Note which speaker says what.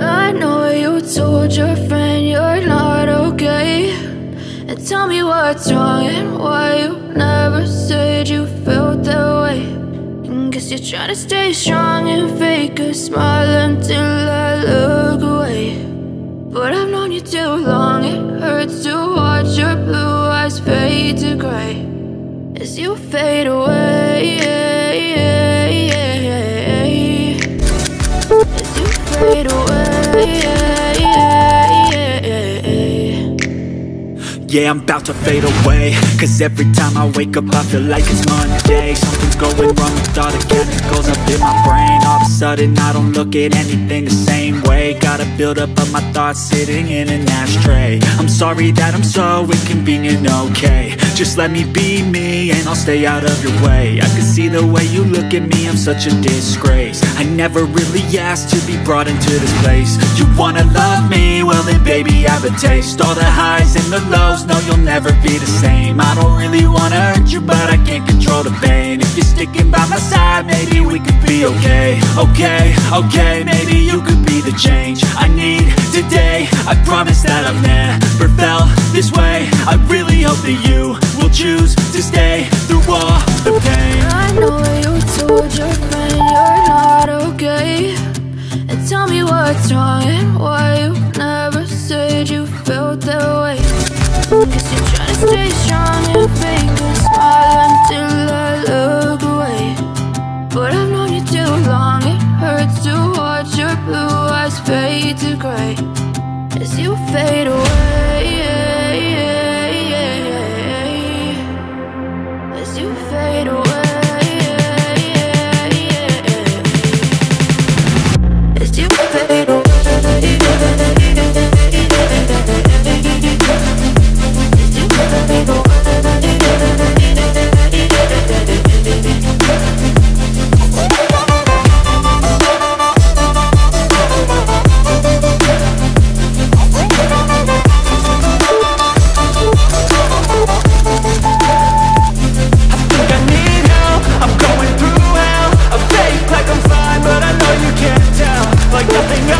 Speaker 1: I know you told your friend you're not okay, and tell me what's wrong and why you never said you felt that way. And guess you're trying to stay strong and fake a smile until I look away. But I've known you too long, it hurts to watch your blue eyes fade to gray as you fade away. As you fade away.
Speaker 2: Yeah, I'm about to fade away, cause every time I wake up I feel like it's Monday. Something's going wrong with all the chemicals up in my brain. All of a sudden I don't look at anything the same way. Got a buildup of my thoughts sitting in an ashtray. I'm sorry that I'm so inconvenient, okay. Just let me be me and I'll stay out of your way. I can see the way you look at me, I'm such a disgrace. I never really asked to be brought into this place. You wanna love me? Well then baby I have a taste. All the highs and the lows, no you'll never be the same. I don't really wanna hurt you but I can't control the pain. If you're sticking by my side maybe we could be okay. Okay, maybe you could be the change I need today. I promise that I've never felt this way. I really hope that you will choose to stay through all the pain.
Speaker 1: I know you told your friend you're not okay, and tell me what's wrong and why you never said you felt that way. Guess you're trying to stay strong and fake a smile until I look away. But I've known you too long, it hurts to watch your blue eyes fade to gray as you fade away. As you fade away. As you fade away.
Speaker 3: fine, but I know you can't tell. Like nothing